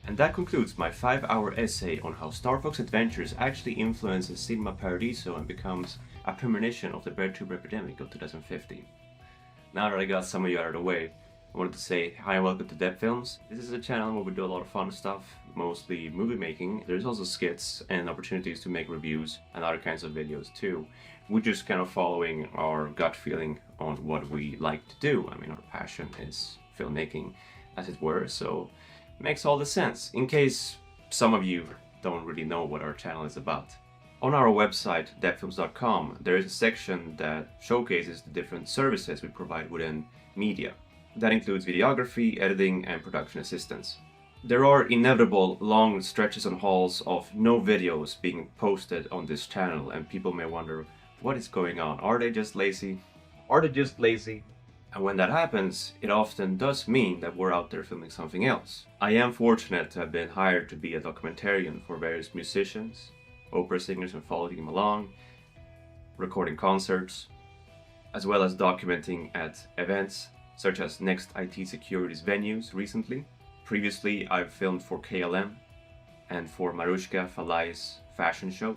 And that concludes my 5-hour essay on how Star Fox Adventures actually influences Cinema Paradiso and becomes a premonition of the BearTube epidemic of 2015. Now that I got some of you out of the way, I wanted to say hi and welcome to Dev Films. This is a channel where we do a lot of fun stuff, mostly movie making. There's also skits and opportunities to make reviews and other kinds of videos too. We're just kind of following our gut feeling on what we like to do. I mean, our passion is filmmaking, as it were, so it makes all the sense, in case some of you don't really know what our channel is about. On our website, devfilms.com, there is a section that showcases the different services we provide within media. That includes videography, editing, and production assistance. There are inevitable long stretches and hauls of no videos being posted on this channel, and people may wonder, what is going on? Are they just lazy? Are they just lazy? And when that happens, it often does mean that we're out there filming something else. I am fortunate to have been hired to be a documentarian for various musicians, opera singers, and following them along, recording concerts, as well as documenting at events such as Next IT Security's venues recently. Previously, I've filmed for KLM and for Marushka Falai's fashion show.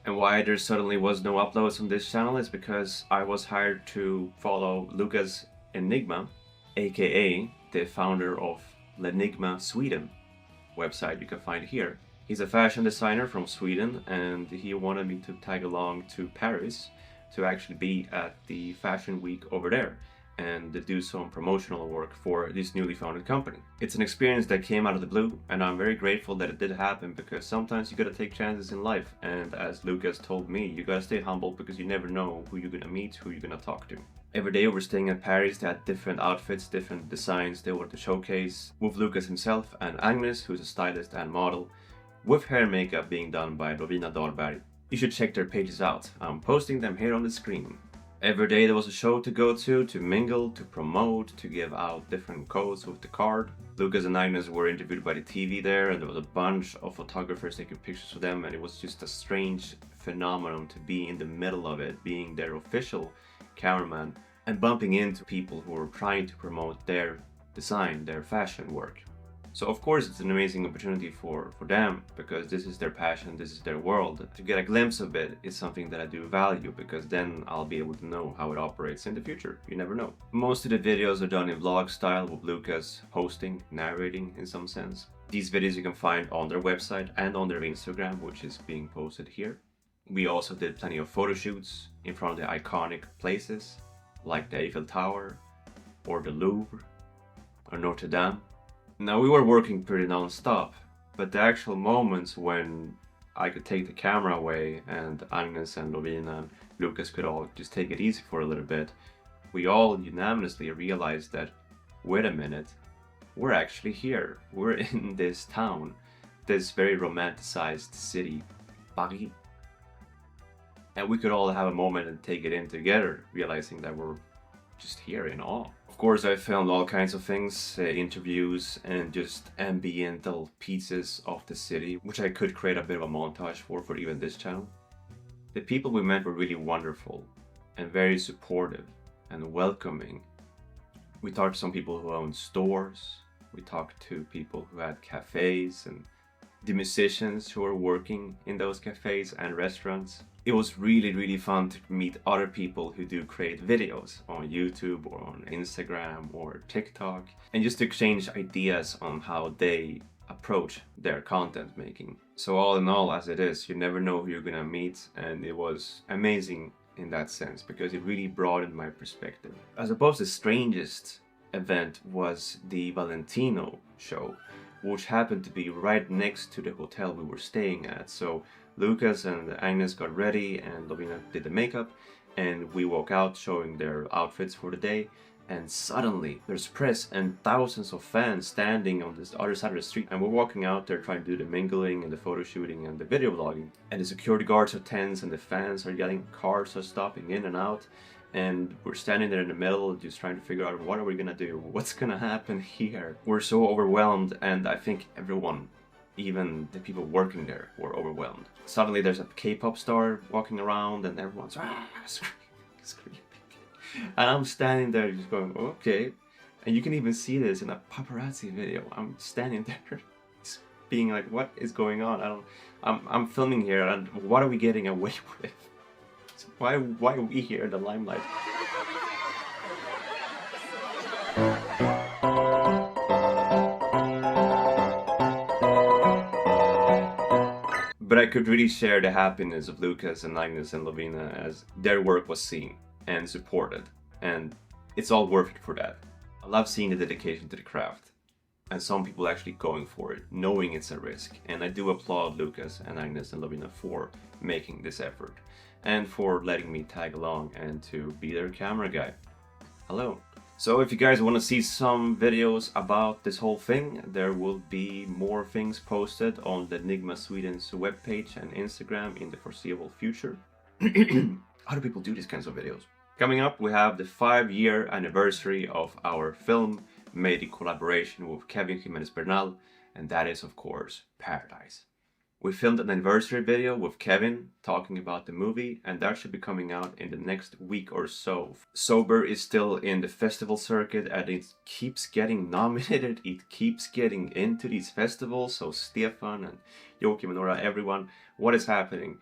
And why there suddenly was no uploads on this channel is because I was hired to follow Lucas Enigma, aka the founder of Lenigma Sweden website you can find here. He's a fashion designer from Sweden, and he wanted me to tag along to Paris to actually be at the fashion week over there and do some promotional work for this newly founded company. It's an experience that came out of the blue, and I'm very grateful that it did happen, because sometimes you gotta take chances in life, and as Lucas told me, you gotta stay humble because you never know who you're gonna meet, who you're gonna talk to. Every day we're staying in Paris, they had different outfits, different designs they wanted to showcase, with Lucas himself and Agnes, who's a stylist and model, with hair and makeup being done by Lovina Dahlberg. You should check their pages out, I'm posting them here on the screen. Every day there was a show to go to mingle, to promote, to give out different codes with the card. Lucas and Agnes were interviewed by the TV there, and there was a bunch of photographers taking pictures of them, and it was just a strange phenomenon to be in the middle of it, being their official cameraman and bumping into people who were trying to promote their design, their fashion work. So of course it's an amazing opportunity for them, because this is their passion, this is their world. To get a glimpse of it is something that I do value, because then I'll be able to know how it operates in the future. You never know. Most of the videos are done in vlog style, with Lucas hosting, narrating in some sense. These videos you can find on their website and on their Instagram, which is being posted here. We also did plenty of photo shoots in front of the iconic places, like the Eiffel Tower, or the Louvre, or Notre Dame. Now, we were working pretty non-stop, but the actual moments when I could take the camera away and Agnes and Lovina and Lucas could all just take it easy for a little bit, we all unanimously realized that, wait a minute, we're actually here. We're in this town, this very romanticized city, Paris. And we could all have a moment and take it in together, realizing that we're just here in awe. Of course, I filmed all kinds of things, interviews and just ambiental pieces of the city, which I could create a bit of a montage for even this channel. The people we met were really wonderful and very supportive and welcoming. We talked to some people who owned stores, we talked to people who had cafes, and the musicians who were working in those cafes and restaurants. It was really fun to meet other people who do create videos on YouTube or on Instagram or TikTok, and just to exchange ideas on how they approach their content making. So all in all, as it is, you never know who you're gonna meet, and it was amazing in that sense, because it really broadened my perspective. I suppose the strangest event was the Valentino show, which happened to be right next to the hotel we were staying at. So Lucas and Agnes got ready and Lovina did the makeup, and we walk out showing their outfits for the day, and suddenly there's press and thousands of fans standing on this other side of the street, and we're walking out there trying to do the mingling and the photo shooting and the video vlogging, and the security guards are tense and the fans are yelling, cars are stopping in and out, and we're standing there in the middle just trying to figure out, what are we gonna do, what's gonna happen here. We're so overwhelmed, and I think everyone, even the people working there, were overwhelmed. Suddenly there's a K-pop star walking around and everyone's screaming. And I'm standing there just going, okay. And you can even see this in a paparazzi video. I'm standing there being like, what is going on? I'm filming here, and what are we getting away with? Why are we here in the limelight? But I could really share the happiness of Lucas and Agnes and Lovina as their work was seen and supported, and it's all worth it for that. I love seeing the dedication to the craft, and some people actually going for it, knowing it's a risk, and I do applaud Lucas and Agnes and Lovina for making this effort, and for letting me tag along and to be their camera guy. Hello. So if you guys want to see some videos about this whole thing, there will be more things posted on the Enigma Sweden's webpage and Instagram in the foreseeable future. How do people do these kinds of videos? Coming up, we have the 5-year anniversary of our film made in collaboration with Kevin Jimenez Bernal, and that is of course Paradise. We filmed an anniversary video with Kevin talking about the movie, and that should be coming out in the next week or so. Sober is still in the festival circuit and it keeps getting nominated, it keeps getting into these festivals, so Stefan and Joakim and Nora, everyone, what is happening?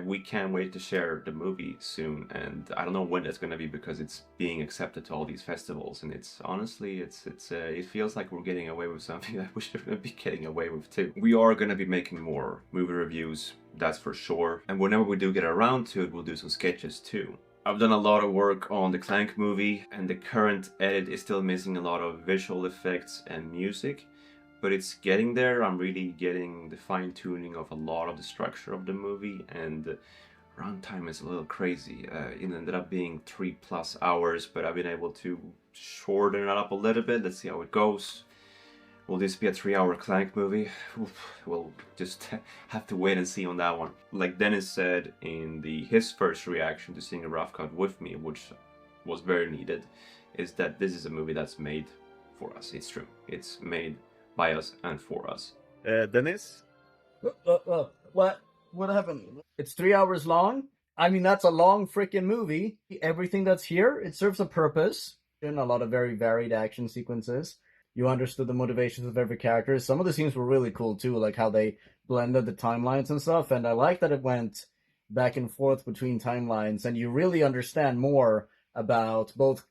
We can't wait to share the movie soon, and I don't know when that's gonna be because it's being accepted to all these festivals, and it's honestly, it feels like we're getting away with something that we shouldn't be getting away with too. We are gonna be making more movie reviews, that's for sure, and whenever we do get around to it, we'll do some sketches too. I've done a lot of work on the Clank movie, and the current edit is still missing a lot of visual effects and music. But it's getting there. I'm really getting the fine-tuning of a lot of the structure of the movie, and runtime is a little crazy. It ended up being 3+ hours, but I've been able to shorten it up a little bit. Let's see how it goes. Will this be a 3-hour Clank movie? We'll just have to wait and see on that one. Like Dennis said in his first reaction to seeing a rough cut with me, which was very needed, is that this is a movie that's made for us. It's true. It's made by us and for us. Dennis? What happened? It's 3 hours long. I mean, that's a long freaking movie. Everything that's here, it serves a purpose. In a lot of very varied action sequences. You understood the motivations of every character. Some of the scenes were really cool too, like how they blended the timelines and stuff. And I like that it went back and forth between timelines, and you really understand more about both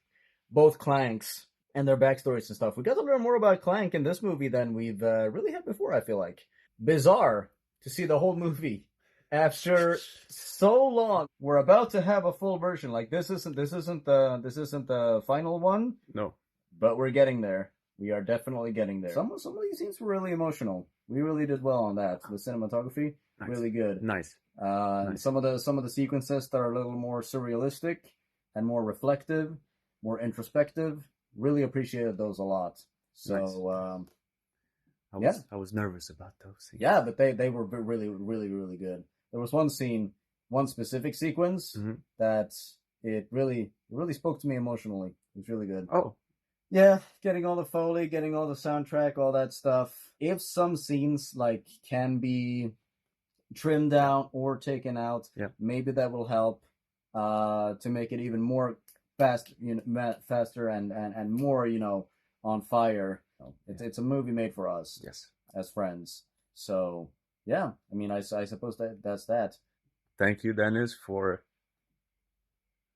Clanks and their backstories and stuff. We got to learn more about Clank in this movie than we've really had before, I feel like. Bizarre to see the whole movie after so long. We're about to have a full version. Like this isn't the final one. No. But we're getting there. We are definitely getting there. Some of these scenes were really emotional. We really did well on that. The cinematography, nice. Really good. Nice. Nice. Some of the sequences that are a little more surrealistic and more reflective, more introspective. Really appreciated those a lot. So, nice. I was nervous about those scenes. Yeah, but they were really, really, really good. There was one scene, one specific sequence that it really spoke to me emotionally. It was really good. Oh. Yeah, getting all the Foley, getting all the soundtrack, all that stuff. If some scenes like can be trimmed down or taken out, maybe that will help to make it even more faster and more, on fire. It's a movie made for us, as friends. So yeah, I mean, I suppose that's that. Thank you, Dennis, for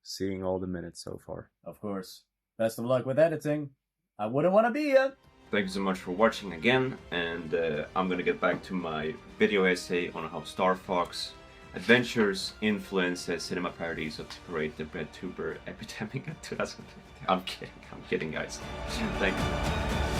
seeing all the minutes so far. Of course. Best of luck with editing. I wouldn't want to be you. Thank you so much for watching again, and I'm gonna get back to my video essay on how Star Fox Adventures influences cinema parodies to create the bread tuber epidemic in 2050. I'm kidding guys. Thank you.